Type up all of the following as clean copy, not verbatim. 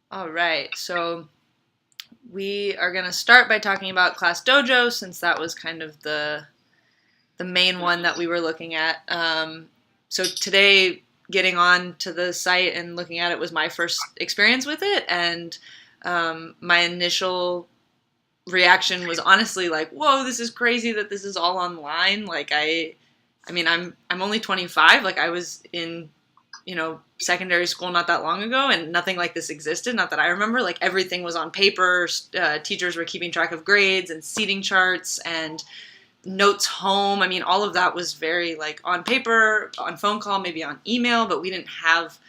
All right, so we are going to start by talking about ClassDojo since that was kind of the main one that we were looking at. So today, getting on to the site and looking at it was my first experience with it, and my initial reaction was honestly like, "Whoa, this is crazy that this is all online." Like I mean, I'm only 25. Like I was in secondary school not that long ago, and nothing like this existed. Not that I remember. Like everything was on paper. Teachers were keeping track of grades and seating charts and notes home. I mean, all of that was very like on paper, on phone call, maybe on email, but we didn't have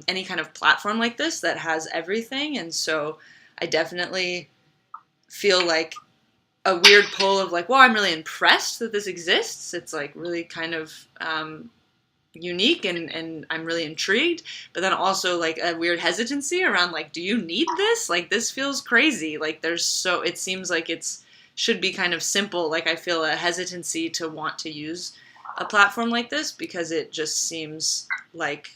any kind of platform like this that has everything. And so I definitely feel like a weird pull of like, well, I'm really impressed that this exists. It's like really kind of unique and I'm really intrigued, but then also like a weird hesitancy around like, do you need this? Like this feels crazy. Like it seems like it's should be kind of simple. Like I feel a hesitancy to want to use a platform like this because it just seems like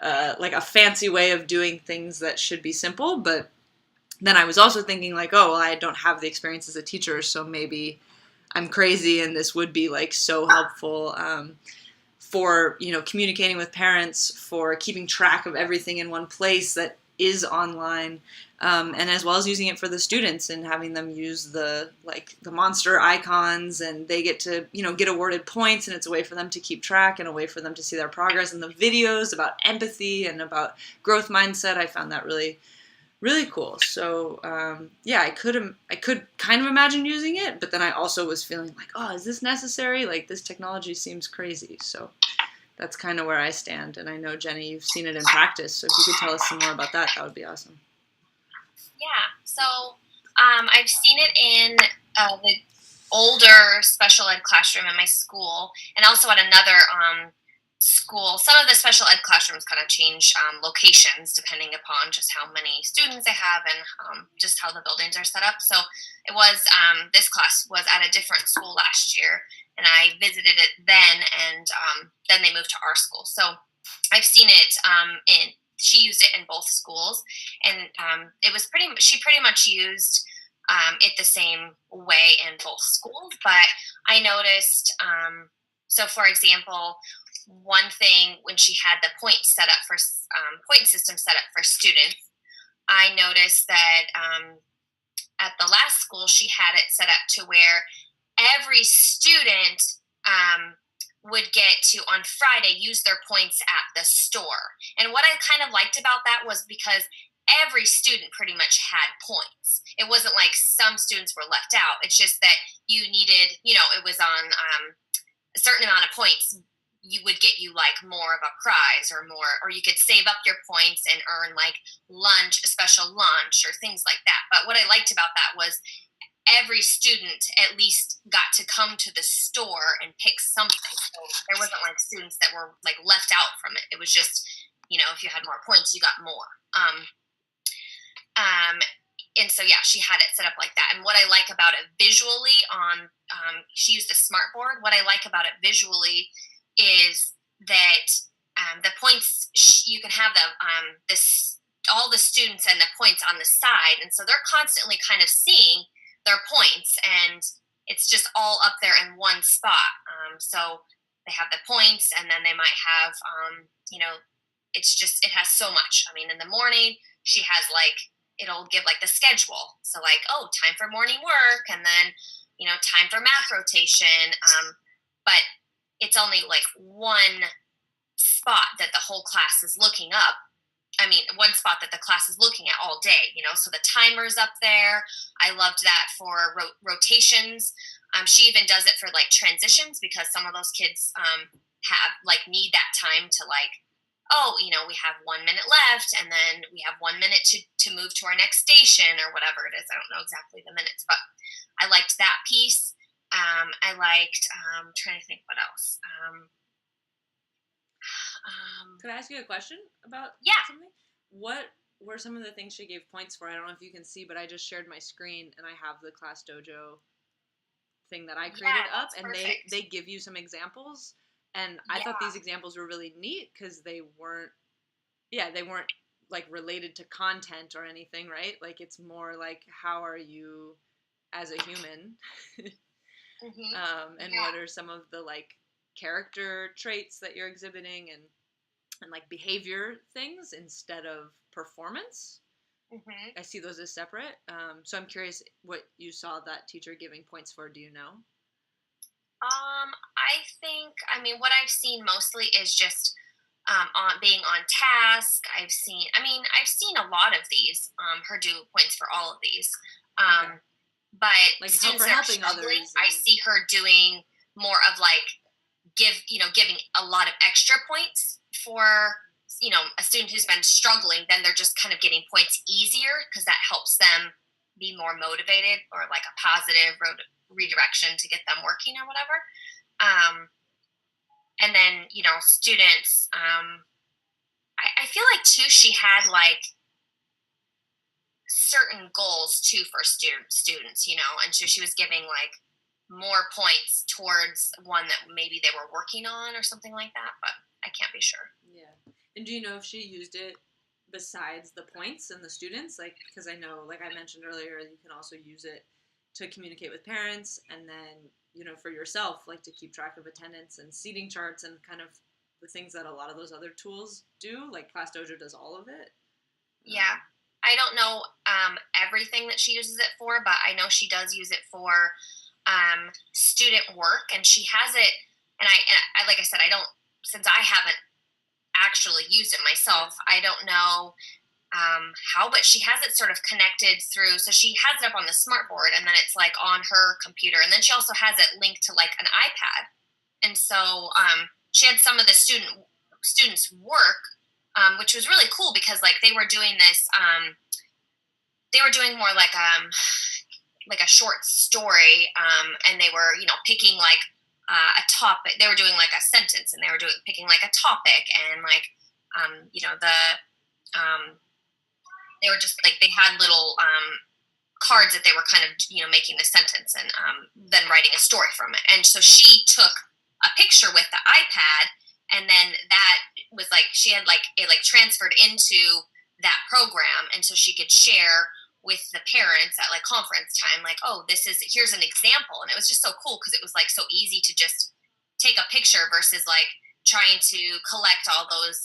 a fancy way of doing things that should be simple. But then I was also thinking like, oh, well, I don't have the experience as a teacher, so maybe I'm crazy and this would be like so helpful. For communicating with parents, for keeping track of everything in one place that is online, and as well as using it for the students and having them use the monster icons, and they get to get awarded points, and it's a way for them to keep track and a way for them to see their progress. And the videos about empathy and about growth mindset, I found that really cool. So yeah, I could kind of imagine using it, but then I also was feeling like, oh, is this necessary? Like this technology seems crazy. So that's kind of where I stand. And I know, Jenny, you've seen it in practice. So if you could tell us some more about that, that would be awesome. Yeah, so I've seen it in the older special ed classroom in my school, and also at another school. Some of the special ed classrooms kind of change locations depending upon just how many students they have and just how the buildings are set up. So it was this class was at a different school last year, and I visited it then, and then they moved to our school. So I've seen it in. She used it in both schools, and it was pretty. She pretty much used it the same way in both schools. But I noticed. So, for example, one thing when she had the point system set up for students, I noticed that at the last school she had it set up to where every student would get to on Friday use their points at the store. And what I kind of liked about that was because every student pretty much had points. It wasn't like some students were left out. It's just that you needed, it was on a certain amount of points you would get you like more of a prize or more, or you could save up your points and earn like lunch, a special lunch or things like that. But what I liked about that was every student at least got to come to the store and pick something. So there wasn't like students that were like left out from it. It was just, if you had more points, you got more. Um, and so yeah, she had it set up like that. And what I like about it visually she used a smart board. What I like about it visually is that the points you can have all the students and the points on the side, and so they're constantly kind of seeing their points, and it's just all up there in one spot. So they have the points, and then they might have, it has so much. I mean, in the morning, she has it'll give like the schedule. So like, oh, time for morning work, and then, time for math rotation. But it's only like one spot that the whole class is looking up. I mean, one spot that the class is looking at all day, so the timer's up there. I loved that for rotations. She even does it for like transitions because some of those kids need that time to we have 1 minute left, and then we have 1 minute to move to our next station or whatever it is. I don't know exactly the minutes, but I liked that piece. I liked, trying to think what else. Could I ask you a question about Yeah. something? What were some of the things she gave points for? I don't know if you can see, but I just shared my screen and I have the ClassDojo thing that I created Yeah, up, that's and perfect. they give you some examples, and I thought Yeah. these examples were really neat because they weren't like related to content or anything, right? Like it's more like how are you as a human, and what are some of the like character traits that you're exhibiting and like behavior things instead of performance. I see those as separate. So I'm curious what you saw that teacher giving points for. Do you know? I think, I mean, what I've seen mostly is just on being on task. I've seen a lot of these. Her due points for all of these. Okay. But Like students for that are helping struggling, others. I see her doing more of like giving a lot of extra points for a student who's been struggling. Then they're just kind of getting points easier because that helps them be more motivated, or like a positive redirection to get them working or whatever. And then students. I feel like too she had like certain goals too for students, and so she was giving like more points towards one that maybe they were working on or something like that, but I can't be sure. Yeah. And do you know if she used it besides the points and the students? Like, because I know, like I mentioned earlier, you can also use it to communicate with parents, and then, for yourself, like to keep track of attendance and seating charts and kind of the things that a lot of those other tools do. Like ClassDojo does all of it. Yeah. I don't know everything that she uses it for, but I know she does use it for student work, and she has it. And I like I said, I don't, since I haven't actually used it myself, I don't know how, but she has it sort of connected through. So she has it up on the smart board, and then it's like on her computer, and then she also has it linked to like an iPad. And so she had some of the students' work, which was really cool because like they were doing this. They were doing more like a short story, and they were picking like a topic. They were doing like a sentence, and they were picking like a topic, and like they were just like, they had little cards that they were kind of making the sentence, and then writing a story from it. And so she took a picture with the iPad, and then that was like, she had like it like transferred into that program, and so she could share with the parents at like conference time, like, oh, here's an example. And it was just so cool because it was like so easy to just take a picture versus like trying to collect all those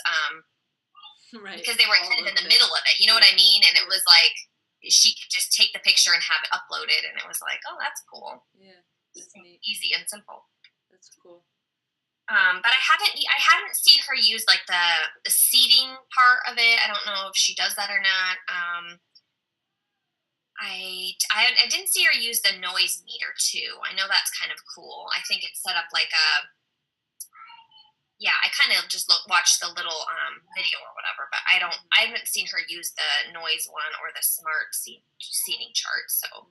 right, because they were kind of in the middle of it, you know what I mean? And it was like she could just take the picture and have it uploaded, and it was like, oh, that's cool. Yeah, that's neat. Easy and simple. That's cool. But I haven't seen her use like the seating part of it. I don't know if she does that or not. I didn't see her use the noise meter too. I know that's kind of cool. I think it's set up like I kind of just watched the little video or whatever, but I haven't seen her use the noise one or the smart seating chart. So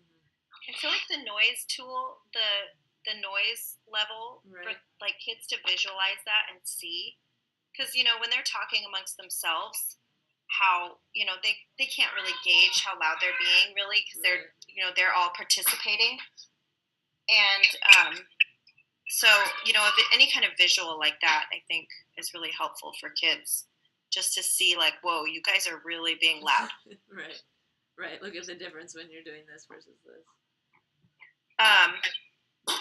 I feel like the noise tool, the noise level, right, for like kids to visualize that and see, because when they're talking amongst themselves, how they can't really gauge how loud they're being really, because they're all participating, and so any kind of visual like that, I think, is really helpful for kids, just to see like, whoa, you guys are really being loud. right, look at the difference when you're doing this versus this.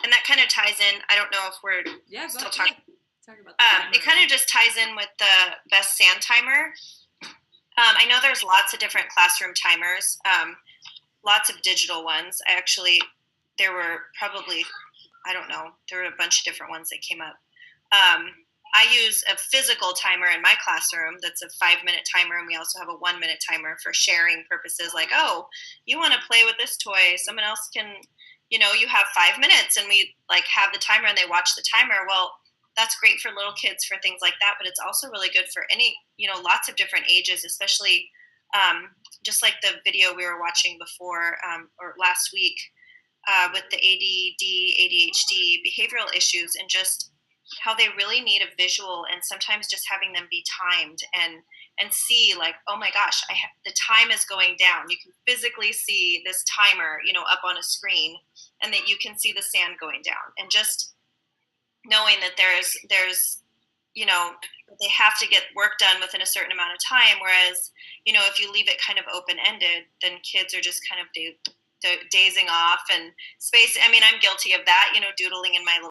And that kind of ties in, I don't know if we're still talking about it kind of just ties in with the best sand timer. I know there's lots of different classroom timers, lots of digital ones. There were probably, there were a bunch of different ones that came up. I use a physical timer in my classroom that's a 5-minute timer, and we also have a 1-minute timer for sharing purposes, like, oh, you want to play with this toy, someone else can, you have 5 minutes, and we like have the timer and they watch the timer. Well, that's great for little kids for things like that, but it's also really good for any, lots of different ages, especially just like the video we were watching before or last week with the ADD, ADHD behavioral issues, and just how they really need a visual, and sometimes just having them be timed and see like, oh my gosh, the time is going down. You can physically see this timer, up on a screen, and that you can see the sand going down, and just knowing that there's they have to get work done within a certain amount of time. Whereas, if you leave it kind of open-ended, then kids are just kind of dazing off and space. I mean, I'm guilty of that, doodling in my little